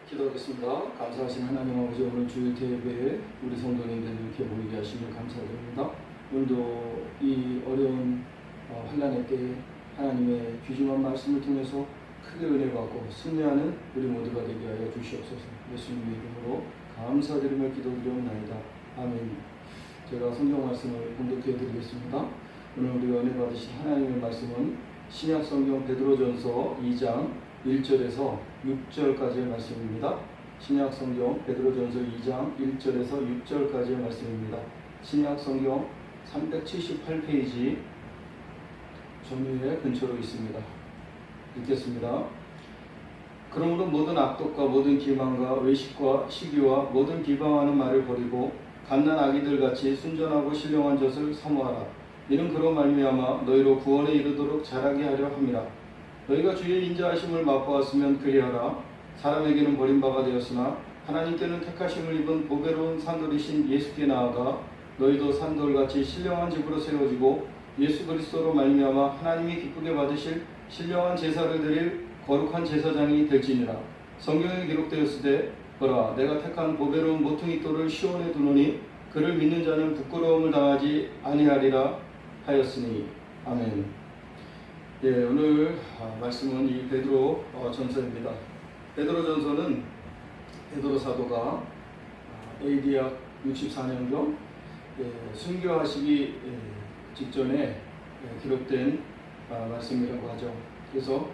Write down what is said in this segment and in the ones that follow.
기도하겠습니다. 감사하신 하나님 아버지, 오늘 주일 예배에 우리 성도님들 이렇게 모이게 하시며 감사드립니다. 오늘도 이 어려운 환난의 때에 하나님의 귀중한 말씀을 통해서 크게 은혜 받고 승리하는 우리 모두가 되게 하여 주시옵소서. 예수님의 이름으로 감사드리며 기도드리옵나이다. 아멘. 제가 성경 말씀을 공독해 드리겠습니다. 오늘 우리가 은혜 받으신 하나님의 말씀은 신약 성경 베드로전서 2장 1절에서 6절까지의 말씀입니다. 신약 성경 베드로전서 2장 1절에서 6절까지의 말씀입니다. 신약 성경 378페이지 정리에 근처로 있습니다. 읽겠습니다. 그러므로 모든 악독과 모든 기만과 외식과 시기와 모든 비방하는 말을 버리고 갓난 아기들 같이 순전하고 신령한 젖을 사모하라. 이는 그로 말미암아 너희로 구원에 이르도록 자라게 하려 함이라. 너희가 주의 인자하심을 맛보았으면 그리하라. 사람에게는 버림바가 되었으나 하나님께는 택하심을 입은 보배로운 산돌이신 예수께 나아가 너희도 산돌같이 신령한 집으로 세워지고 예수 그리스도로 말미암아 하나님이 기쁘게 받으실 신령한 제사를 드릴 거룩한 제사장이 될지니라. 성경에 기록되었으되 보라, 내가 택한 보배로운 모퉁이 돌을 시온에 두노니 그를 믿는 자는 부끄러움을 당하지 아니하리라 하였으니. 아멘. 예, 오늘 말씀은 이 베드로 전서입니다. 베드로 전서는 베드로 사도가 AD 약 64년경 순교하시기 직전에 기록된 말씀이라고 하죠. 그래서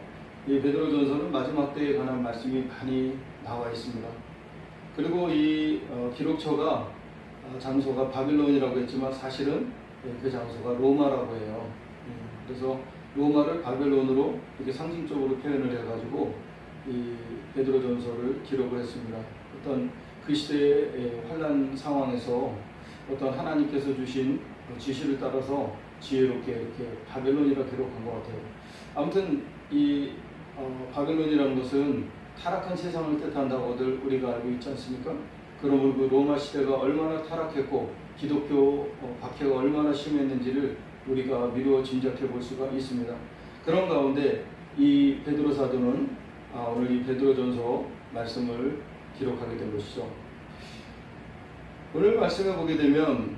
이 베드로 전서는 마지막 때에 관한 말씀이 많이 나와 있습니다. 그리고 이 기록처가 장소가 바빌론이라고 했지만 사실은 그 장소가 로마라고 해요. 그래서 로마를 바벨론으로 이렇게 상징적으로 표현을 해가지고 이 베드로전서를 기록을 했습니다. 어떤 그 시대의 환난 상황에서 어떤 하나님께서 주신 지시를 따라서 지혜롭게 이렇게 바벨론이라 기록한 것 같아요. 아무튼 이 바벨론이라는 것은 타락한 세상을 뜻한다고들 우리가 알고 있지 않습니까? 그러므로 그 로마 시대가 얼마나 타락했고 기독교 박해가 얼마나 심했는지를 우리가 미루어 짐작해 볼 수가 있습니다. 그런 가운데 이 베드로 사도는 오늘 이 베드로전서 말씀을 기록하게 된 것이죠. 오늘 말씀을 보게 되면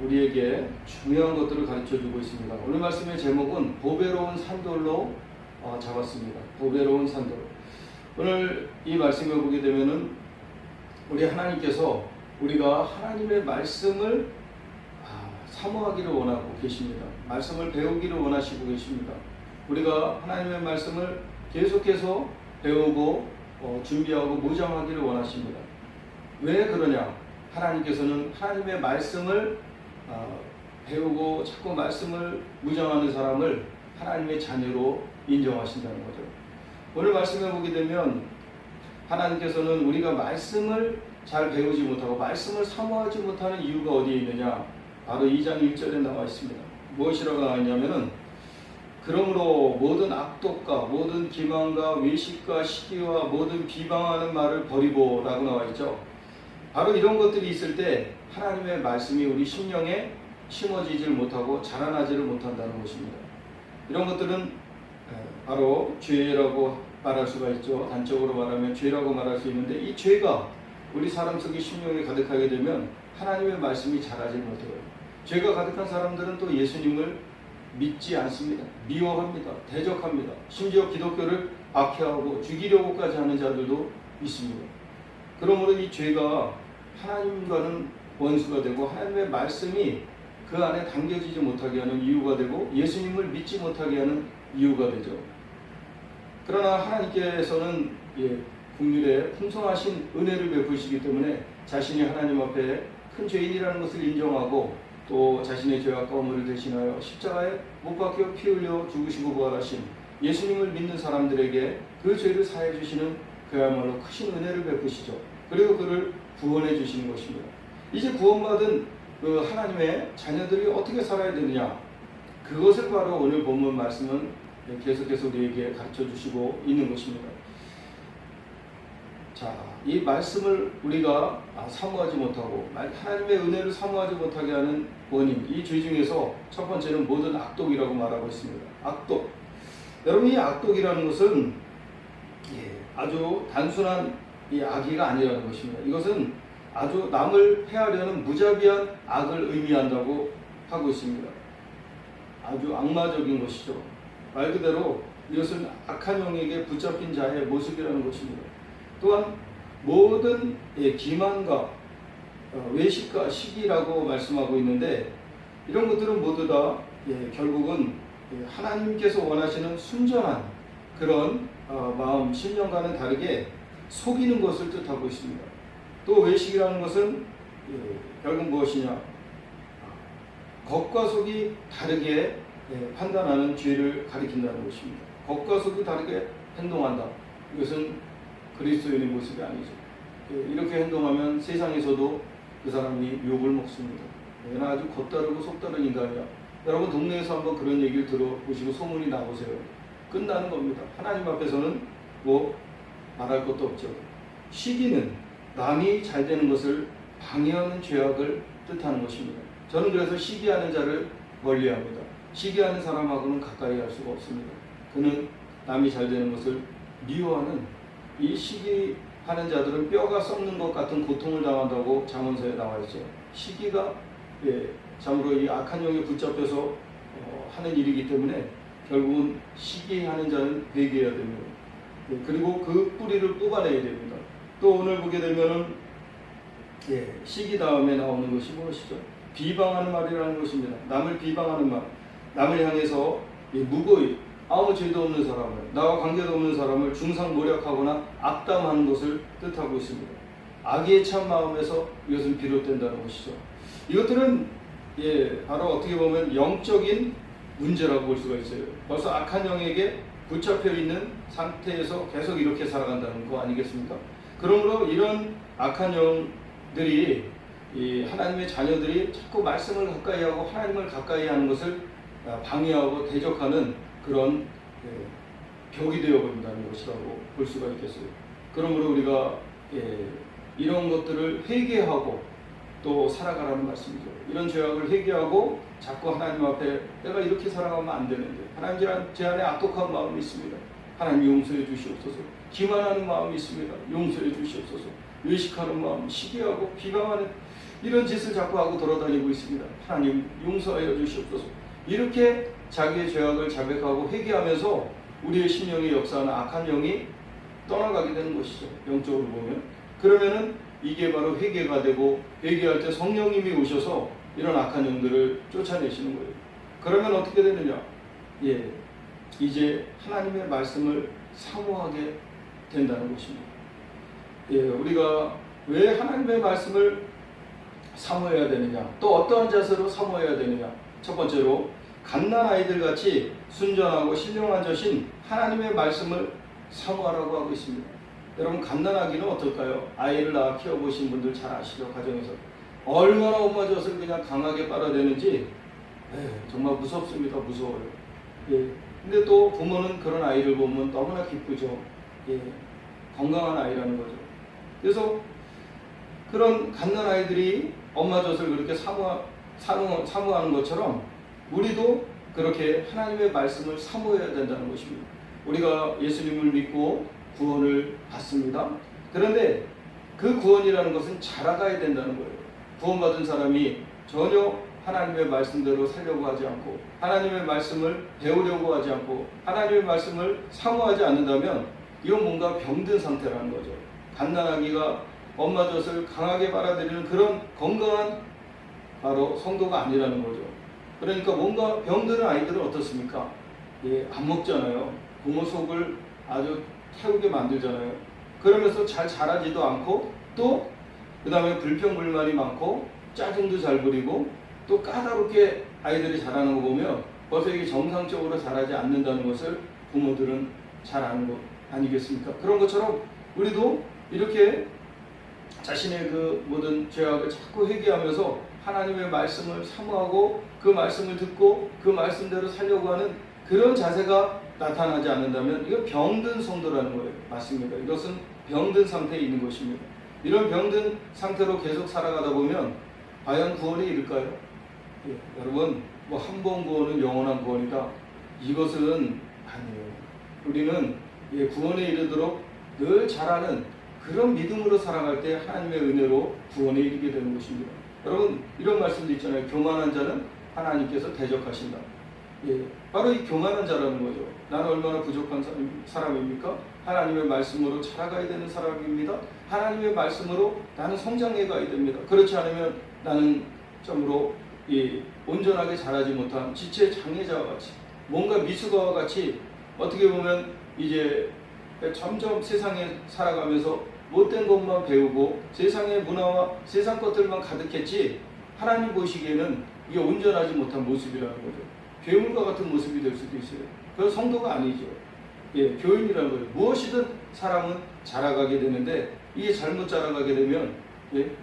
우리에게 중요한 것들을 가르쳐 주고 있습니다. 오늘 말씀의 제목은 보배로운 산돌로 잡았습니다. 보배로운 산돌. 오늘 이 말씀을 보게 되면은 우리 하나님께서 우리가 하나님의 말씀을 사모하기를 원하고 계십니다. 말씀을 배우기를 원하시고 계십니다. 우리가 하나님의 말씀을 계속해서 배우고 준비하고 무장하기를 원하십니다. 왜 그러냐? 하나님께서는 하나님의 말씀을 배우고 자꾸 말씀을 무장하는 사람을 하나님의 자녀로 인정하신다는 거죠. 오늘 말씀을 보게 되면 하나님께서는 우리가 말씀을 잘 배우지 못하고 말씀을 사모하지 못하는 이유가 어디에 있느냐? 바로 2장 1절에 나와 있습니다. 무엇이라고 나와 있냐면은 그러므로 모든 악독과 모든 기만과 외식과 시기와 모든 비방하는 말을 버리고 라고 나와 있죠. 바로 이런 것들이 있을 때 하나님의 말씀이 우리 심령에 심어지질 못하고 자라나지를 못한다는 것입니다. 이런 것들은 바로 죄라고 말할 수가 있죠. 단적으로 말하면 죄라고 말할 수 있는데 이 죄가 우리 사람 속의 심령에 가득하게 되면 하나님의 말씀이 자라지 못해요. 죄가 가득한 사람들은 또 예수님을 믿지 않습니다. 미워합니다. 대적합니다. 심지어 기독교를 박해하고 죽이려고까지 하는 자들도 있습니다. 그러므로 이 죄가 하나님과는 원수가 되고 하나님의 말씀이 그 안에 담겨지지 못하게 하는 이유가 되고 예수님을 믿지 못하게 하는 이유가 되죠. 그러나 하나님께서는 긍휼에 풍성하신 은혜를 베푸시기 때문에 자신이 하나님 앞에 큰 죄인이라는 것을 인정하고 또 자신의 죄와 까움을 대신하여 십자가에 못 박혀 피 흘려 죽으시고 부활하신 예수님을 믿는 사람들에게 그 죄를 사해 주시는 그야말로 크신 은혜를 베푸시죠. 그리고 그를 구원해 주시는 것입니다. 이제 구원받은 그 하나님의 자녀들이 어떻게 살아야 되느냐, 그것을 바로 오늘 본문 말씀은 계속해서 우리에게 가르쳐 주시고 있는 것입니다. 자, 이 말씀을 우리가 사모하지 못하고 하나님의 은혜를 사모하지 못하게 하는 원인, 이 죄 중에서 첫 번째는 모든 악독이라고 말하고 있습니다. 악독. 여러분, 이 악독이라는 것은 아주 단순한 이 악의가 아니라는 것입니다. 이것은 아주 남을 해하려는 무자비한 악을 의미한다고 하고 있습니다. 아주 악마적인 것이죠. 말 그대로 이것은 악한 영에게 붙잡힌 자의 모습이라는 것입니다. 또한 모든 기만과 외식과 시기라고 말씀하고 있는데, 이런 것들은 모두 다 결국은 하나님께서 원하시는 순전한 그런 마음, 심령과는 다르게 속이는 것을 뜻하고 있습니다. 또 외식이라는 것은 결국 무엇이냐? 겉과 속이 다르게 판단하는 죄를 가리킨다는 것입니다. 겉과 속이 다르게 행동한다. 이것은 그리스도인의 모습이 아니죠. 이렇게 행동하면 세상에서도 그 사람이 욕을 먹습니다. 얘는 아주 겉다르고 속다른 인간이야. 여러분 동네에서 한번 그런 얘기를 들어보시고 소문이 나보세요. 끝나는 겁니다. 하나님 앞에서는 뭐 말할 것도 없죠. 시기는 남이 잘 되는 것을 방해하는 죄악을 뜻하는 것입니다. 저는 그래서 시기하는 자를 멀리합니다. 시기하는 사람하고는 가까이 할 수가 없습니다. 그는 남이 잘 되는 것을 미워하는, 이 시기하는 자들은 뼈가 썩는 것 같은 고통을 당한다고 잠언서에 나와 있죠. 시기가 참으로 이 악한 영에 붙잡혀서 하는 일이기 때문에 결국은 시기하는 자는 회개해야 됩니다. 그리고 그 뿌리를 뽑아내야 됩니다. 또 오늘 보게 되면은 시기 다음에 나오는 것이 무엇이죠? 비방하는 말이라는 것입니다. 남을 비방하는 말, 남을 향해서 무고히 아무 죄도 없는 사람을, 나와 관계도 없는 사람을 중상모략하거나 악담하는 것을 뜻하고 있습니다. 악의 참 마음에서 이것은 비롯된다는 것이죠. 이것들은 바로 어떻게 보면 영적인 문제라고 볼 수가 있어요. 벌써 악한 영에게 붙잡혀 있는 상태에서 계속 이렇게 살아간다는 거 아니겠습니까? 그러므로 이런 악한 영들이, 이 하나님의 자녀들이 자꾸 말씀을 가까이 하고 하나님을 가까이 하는 것을 방해하고 대적하는 그런 벽이 되어버린다는 것이라고 볼 수가 있겠어요. 그러므로 우리가 이런 것들을 회개하고 또 살아가라는 말씀이죠. 이런 죄악을 회개하고 자꾸 하나님 앞에 내가 이렇게 살아가면 안 되는데, 하나님 제 안에 악독한 마음이 있습니다. 하나님 용서해 주시옵소서. 기만하는 마음이 있습니다. 용서해 주시옵소서. 외식하는 마음, 시기하고 비방하는 이런 짓을 자꾸 하고 돌아다니고 있습니다. 하나님 용서하여 주시옵소서. 이렇게 자기의 죄악을 자백하고 회개하면서 우리의 심령에 역사하는 악한 영이 떠나가게 되는 것이죠. 영적으로 보면. 그러면은 이게 바로 회개가 되고, 회개할 때 성령님이 오셔서 이런 악한 영들을 쫓아내시는 거예요. 그러면 어떻게 되느냐? 이제 하나님의 말씀을 사모하게 된다는 것입니다. 우리가 왜 하나님의 말씀을 사모해야 되느냐? 또 어떠한 자세로 사모해야 되느냐? 첫 번째로 갓난 아이들 같이 순전하고 신령한 자신 하나님의 말씀을 사모하라고 하고 있습니다. 여러분 갓난아기는 어떨까요? 아이를 낳아 키워보신 분들 잘 아시죠? 가정에서 얼마나 엄마 젖을 그냥 강하게 빨아대는지 정말 무섭습니다. 무서워요. 근데 또 부모는 그런 아이를 보면 너무나 기쁘죠. 건강한 아이라는 거죠. 그래서 그런 갓난아이들이 엄마 젖을 그렇게 사모하는 것처럼 우리도 그렇게 하나님의 말씀을 사모해야 된다는 것입니다. 우리가 예수님을 믿고 구원을 받습니다. 그런데 그 구원이라는 것은 자라가야 된다는 거예요. 구원받은 사람이 전혀 하나님의 말씀대로 살려고 하지 않고, 하나님의 말씀을 배우려고 하지 않고, 하나님의 말씀을 사모하지 않는다면 이건 뭔가 병든 상태라는 거죠. 갓난아기가 엄마 젖을 강하게 빨아들이는 그런 건강한 바로 성도가 아니라는 거죠. 그러니까 뭔가 병드는 아이들은 어떻습니까? 안 먹잖아요. 부모 속을 아주 태우게 만들잖아요. 그러면서 잘 자라지도 않고, 또 그 다음에 불평불만이 많고 짜증도 잘 부리고, 또 까다롭게 아이들이 자라는 거 보면 벌써 이게 정상적으로 자라지 않는다는 것을 부모들은 잘 아는 것 아니겠습니까? 그런 것처럼 우리도 이렇게 자신의 그 모든 죄악을 자꾸 회개하면서 하나님의 말씀을 사모하고 그 말씀을 듣고 그 말씀대로 살려고 하는 그런 자세가 나타나지 않는다면 이건 병든 성도라는 거예요. 맞습니다. 이것은 병든 상태에 있는 것입니다. 이런 병든 상태로 계속 살아가다 보면 과연 구원이 이를까요? 여러분, 뭐 한 번 구원은 영원한 구원이다. 이것은 아니에요. 우리는 구원에 이르도록 늘 자라는 그런 믿음으로 살아갈 때 하나님의 은혜로 구원에 이르게 되는 것입니다. 여러분 이런 말씀도 있잖아요. 교만한 자는 하나님께서 대적하신다. 예, 바로 이 교만한 자라는 거죠. 나는 얼마나 부족한 사람입니까? 하나님의 말씀으로 자라가야 되는 사람입니다. 하나님의 말씀으로 나는 성장해 가야 됩니다. 그렇지 않으면 나는 참으로 온전하게 자라지 못한 지체 장애자와 같이 뭔가 미숙아와 같이 어떻게 보면 이제 점점 세상에 살아가면서 못된 것만 배우고 세상의 문화와 세상 것들만 가득했지 하나님 보시기에는 이게 온전하지 못한 모습이라는 거죠. 괴물과 같은 모습이 될 수도 있어요. 그건 성도가 아니죠. 예, 교인이라는 거예요. 무엇이든 사람은 자라가게 되는데 이게 잘못 자라가게 되면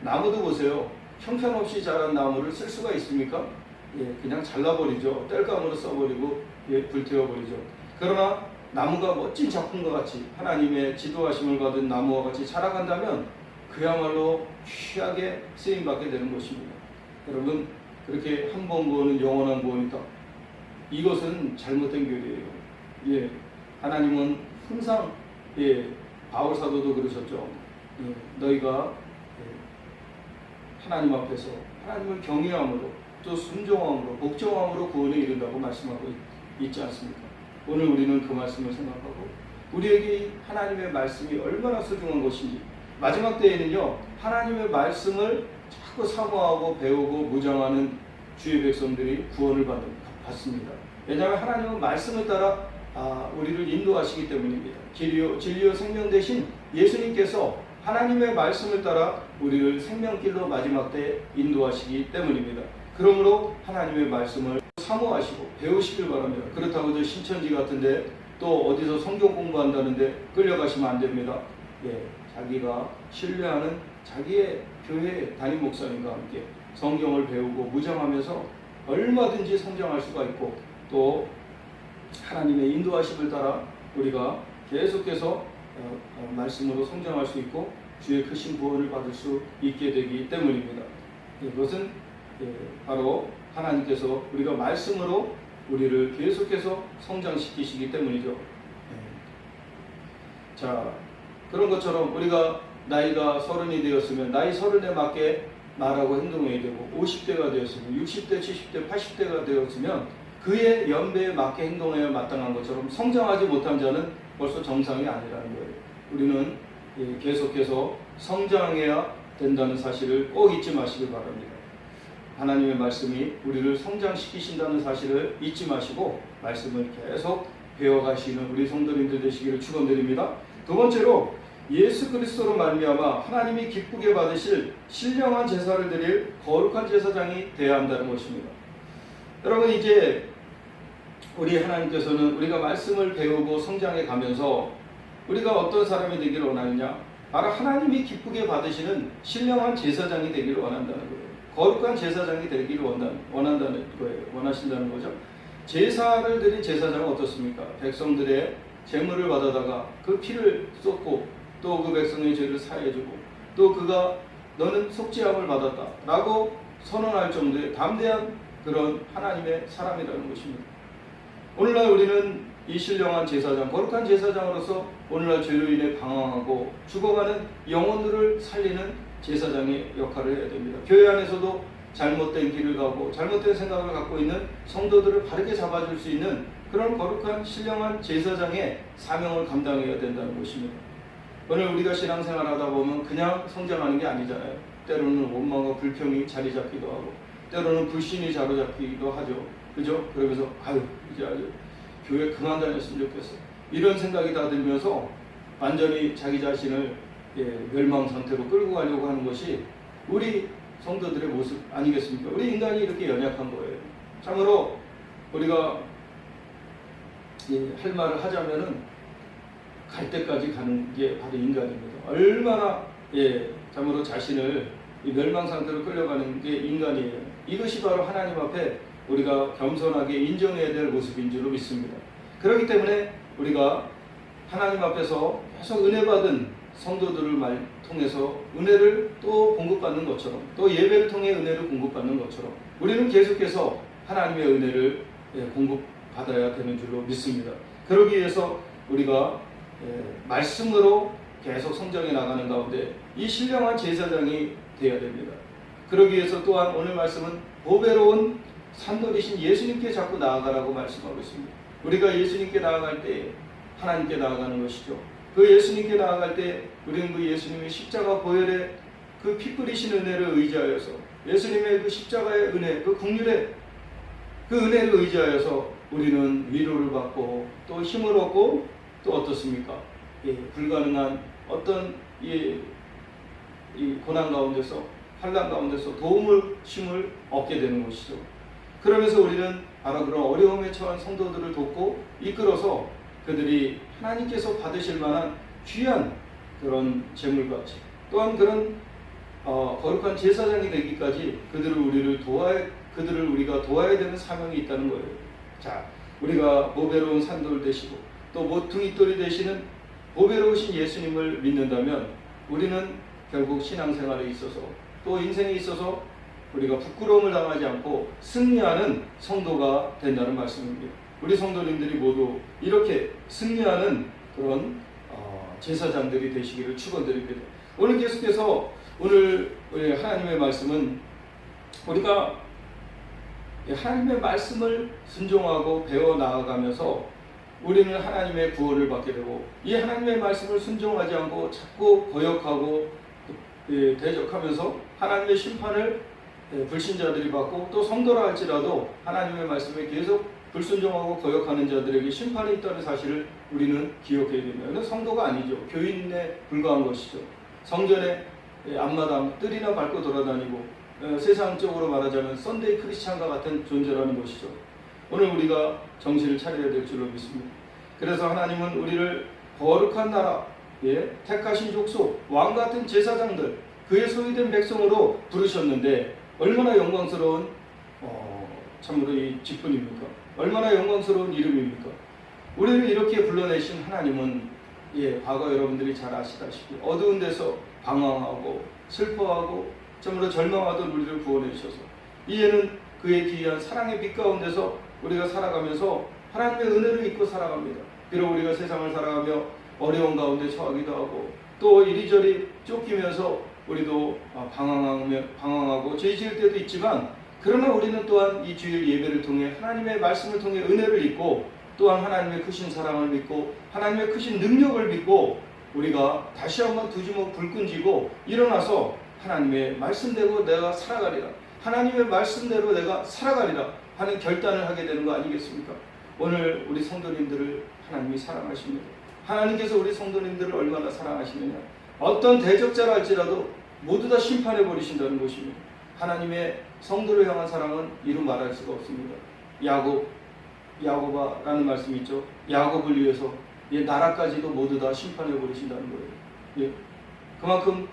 나무도 보세요. 형편없이 자란 나무를 쓸 수가 있습니까? 그냥 잘라버리죠. 땔감으로 써버리고 불태워버리죠. 그러나 나무가 멋진 작품과 같이 하나님의 지도하심을 받은 나무와 같이 자라간다면 그야말로 귀하게 쓰임받게 되는 것입니다. 여러분 그렇게 한 번 구원은 영원한 구원이다. 이것은 잘못된 교리예요. 하나님은 항상 바울 사도도 그러셨죠. 너희가 하나님 앞에서 하나님을 경외함으로 또 순종함으로 복종함으로 구원에 이른다고 말씀하고 있지 않습니까? 오늘 우리는 그 말씀을 생각하고 우리에게 하나님의 말씀이 얼마나 소중한 것인지 마지막 때에는요 하나님의 말씀을 자꾸 사모하고 배우고 무장하는 주의 백성들이 구원을 받습니다. 왜냐하면 하나님은 말씀을 따라 우리를 인도하시기 때문입니다. 진리요 생명 되신 예수님께서 하나님의 말씀을 따라 우리를 생명길로 마지막 때 인도하시기 때문입니다. 그러므로 하나님의 말씀을 사모하시고 배우시길 바랍니다. 그렇다고 저 신천지 같은데 또 어디서 성경 공부한다는데 끌려가시면 안 됩니다. 자기가 신뢰하는 자기의 교회 담임 목사님과 함께 성경을 배우고 무장하면서 얼마든지 성장할 수가 있고 또 하나님의 인도하심을 따라 우리가 계속해서 말씀으로 성장할 수 있고 주의 크신 구원을 받을 수 있게 되기 때문입니다. 이것은 바로 하나님께서 우리가 말씀으로 우리를 계속해서 성장시키시기 때문이죠. 자, 그런 것처럼 우리가 나이가 30이 되었으면 나이 30에 맞게 말하고 행동해야 되고 50대가 되었으면 60대, 70대, 80대가 되었으면 그의 연배에 맞게 행동해야 마땅한 것처럼 성장하지 못한 자는 벌써 정상이 아니라는 거예요. 우리는 계속해서 성장해야 된다는 사실을 꼭 잊지 마시길 바랍니다. 하나님의 말씀이 우리를 성장시키신다는 사실을 잊지 마시고 말씀을 계속 배워가시는 우리 성도님들 되시기를 축원드립니다. 두 번째로 예수 그리스도로 말미암아 하나님이 기쁘게 받으실 신령한 제사를 드릴 거룩한 제사장이 되어야 한다는 것입니다. 여러분 이제 우리 하나님께서는 우리가 말씀을 배우고 성장해 가면서 우리가 어떤 사람이 되기를 원하느냐? 바로 하나님이 기쁘게 받으시는 신령한 제사장이 되기를 원한다는 거예요. 거룩한 제사장이 되기를 원한다는 거예요. 원하신다는 거죠. 제사를 드린 제사장은 어떻습니까? 백성들의 제물을 받아다가 그 피를 쏟고 또 그 백성의 죄를 사해주고 또 그가 너는 속죄함을 받았다 라고 선언할 정도의 담대한 그런 하나님의 사람이라는 것입니다. 오늘날 우리는 이 신령한 제사장, 거룩한 제사장으로서 오늘날 죄로 인해 방황하고 죽어가는 영혼들을 살리는 제사장의 역할을 해야 됩니다. 교회 안에서도 잘못된 길을 가고 잘못된 생각을 갖고 있는 성도들을 바르게 잡아줄 수 있는 그런 거룩한 신령한 제사장의 사명을 감당해야 된다는 것입니다. 오늘 우리가 신앙생활 하다 보면 그냥 성장하는 게 아니잖아요. 때로는 원망과 불평이 자리 잡기도 하고 때로는 불신이 자로잡히기도 하죠. 그죠? 그러면서 이제 아주 교회 그만 다녔으면 좋겠어. 이런 생각이 다 들면서 완전히 자기 자신을 멸망 상태로 끌고 가려고 하는 것이 우리 성도들의 모습 아니겠습니까? 우리 인간이 이렇게 연약한 거예요. 참으로 우리가 할 말을 하자면은 갈 때까지 가는 게 바로 인간입니다. 얼마나 참으로 자신을 멸망 상태로 끌려가는 게 인간이에요. 이것이 바로 하나님 앞에 우리가 겸손하게 인정해야 될 모습인 줄로 믿습니다. 그렇기 때문에 우리가 하나님 앞에서 계속 은혜 받은 성도들을 통해서 은혜를 또 공급받는 것처럼 또 예배를 통해 은혜를 공급받는 것처럼 우리는 계속해서 하나님의 은혜를 공급받아야 되는 줄로 믿습니다. 그러기 위해서 우리가 말씀으로 계속 성장해 나가는 가운데 이 신령한 제사장이 되어야 됩니다. 그러기 위해서 또한 오늘 말씀은 보배로운 산돌이신 예수님께 자꾸 나아가라고 말씀하고 있습니다. 우리가 예수님께 나아갈 때 하나님께 나아가는 것이죠. 그 예수님께 나아갈 때 우리는 그 예수님의 십자가 보혈의 그 피 뿌리신 은혜를 의지하여서 예수님의 그 십자가의 은혜, 그 국률의 그 은혜를 의지하여서 우리는 위로를 받고 또 힘을 얻고 또 어떻습니까? 불가능한 어떤 이 고난 가운데서 환난 가운데서 도움을 힘을 얻게 되는 것이죠. 그러면서 우리는 바로 그런 어려움에 처한 성도들을 돕고 이끌어서 그들이 하나님께서 받으실 만한 귀한 그런 재물같이 또한 그런 거룩한 제사장이 되기까지 그들을 우리가 도와야 되는 사명이 있다는 거예요. 자, 우리가 보배로운 산돌 되시고 또 모퉁이돌이 되시는 보배로우신 예수님을 믿는다면 우리는 결국 신앙생활에 있어서 또 인생에 있어서 우리가 부끄러움을 당하지 않고 승리하는 성도가 된다는 말씀입니다. 우리 성도님들이 모두 이렇게 승리하는 그런 제사장들이 되시기를 축원드립니다. 오늘 계속해서 오늘 우리 하나님의 말씀은 우리가 하나님의 말씀을 순종하고 배워 나아가면서 우리는 하나님의 구원을 받게 되고 이 하나님의 말씀을 순종하지 않고 자꾸 거역하고 대적하면서 하나님의 심판을 불신자들이 받고 또 성도라 할지라도 하나님의 말씀에 계속 불순종하고 거역하는 자들에게 심판이 있다는 사실을 우리는 기억해야 됩니다. 성도가 아니죠. 교인에 불과한 것이죠. 성전에 앞마당 뜰이나 밟고 돌아다니고 세상적으로 말하자면 썬데이 크리스찬과 같은 존재라는 것이죠. 오늘 우리가 정신을 차려야 될 줄로 믿습니다. 그래서 하나님은 우리를 거룩한 나라, 택하신 족속, 왕같은 제사장들, 그의 소유된 백성으로 부르셨는데 얼마나 영광스러운 참으로 이 직분입니까? 얼마나 영광스러운 이름입니까? 우리를 이렇게 불러내신 하나님은 과거 여러분들이 잘 아시다시피 어두운 데서 방황하고 슬퍼하고 참으로 절망하던 우리를 구원해 주셔서 이제는 그의 귀한 사랑의 빛 가운데서 우리가 살아가면서 하나님의 은혜를 입고 살아갑니다. 비록 우리가 세상을 살아가며 어려운 가운데 처하기도 하고 또 이리저리 쫓기면서 우리도 방황하고 죄 지을 때도 있지만 그러나 우리는 또한 이 주일 예배를 통해 하나님의 말씀을 통해 은혜를 입고 또한 하나님의 크신 사랑을 믿고 하나님의 크신 능력을 믿고 우리가 다시 한번 두 주먹 불끈 쥐고 일어나서 하나님의 말씀대로 내가 살아가리라, 하나님의 말씀대로 내가 살아가리라 하는 결단을 하게 되는 거 아니겠습니까? 오늘 우리 성도님들을 하나님이 사랑하십니다. 하나님께서 우리 성도님들을 얼마나 사랑하시느냐, 어떤 대적자라 할지라도 모두 다 심판해 버리신다는 것입니다. 하나님의 성도를 향한 사랑은 이루 말할 수가 없습니다. 야고바라는 말씀이 있죠. 야곱을 위해서 나라까지도 모두 다 심판해 버리신다는 거예요. 그만큼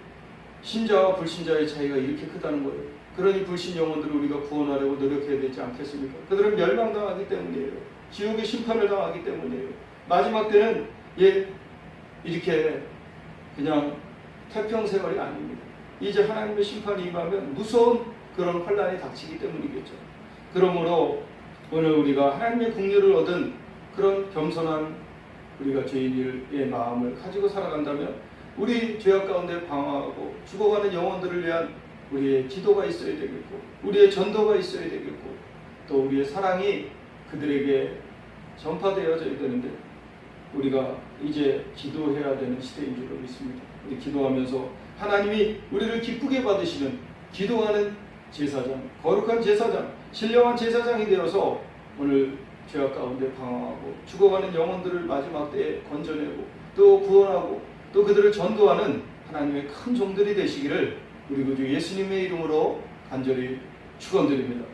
신자와 불신자의 차이가 이렇게 크다는 거예요. 그러니 불신 영혼들을 우리가 구원하려고 노력해야 되지 않겠습니까? 그들은 멸망당하기 때문이에요. 지옥의 심판을 당하기 때문이에요. 마지막 때는 이렇게 그냥 태평생활이 아닙니다. 이제 하나님의 심판이 임하면 무서운 그런 환난이 닥치기 때문이겠죠. 그러므로 오늘 우리가 하나님의 긍휼을 얻은 그런 겸손한 우리가 죄인의 마음을 가지고 살아간다면 우리 죄악 가운데 방황하고 죽어가는 영혼들을 위한 우리의 기도가 있어야 되겠고 우리의 전도가 있어야 되겠고 또 우리의 사랑이 그들에게 전파되어져야 되는데 우리가 이제 기도해야 되는 시대인 줄로 믿습니다. 우리 기도하면서 하나님이 우리를 기쁘게 받으시는 기도하는 제사장, 거룩한 제사장, 신령한 제사장이 되어서 오늘 죄악 가운데 방황하고 죽어가는 영혼들을 마지막 때에 건져내고 또 구원하고 또 그들을 전도하는 하나님의 큰 종들이 되시기를 우리 구주 예수님의 이름으로 간절히 축원드립니다.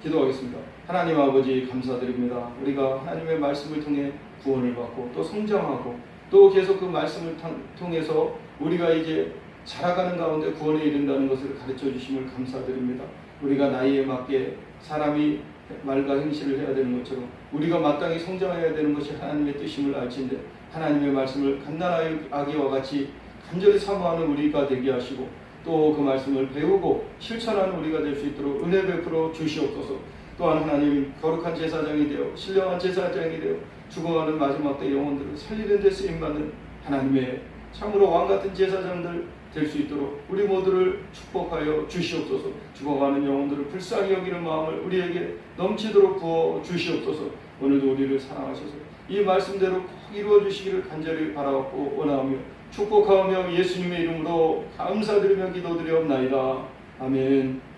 기도하겠습니다. 하나님 아버지 감사드립니다. 우리가 하나님의 말씀을 통해 구원을 받고 또 성장하고 또 계속 그 말씀을 통해서 우리가 이제 자라가는 가운데 구원에 이른다는 것을 가르쳐 주심을 감사드립니다. 우리가 나이에 맞게 사람이 말과 행실을 해야 되는 것처럼 우리가 마땅히 성장해야 되는 것이 하나님의 뜻임을 알지인데 하나님의 말씀을 갓난아기 아기와 같이 간절히 사모하는 우리가 되게 하시고 또 그 말씀을 배우고 실천하는 우리가 될 수 있도록 은혜 베풀어 주시옵소서. 또한 하나님 거룩한 제사장이 되어 신령한 제사장이 되어 죽어가는 마지막 때 영혼들을 살리는 데 쓰임받는 하나님의 참으로 왕같은 제사장들 될 수 있도록 우리 모두를 축복하여 주시옵소서. 죽어가는 영혼들을 불쌍히 여기는 마음을 우리에게 넘치도록 부어 주시옵소서. 오늘도 우리를 사랑하셔서 이 말씀대로 꼭 이루어 주시기를 간절히 바라옵고 원하며 축복하며 예수님의 이름으로 감사드리며 기도드리옵나이다. 아멘.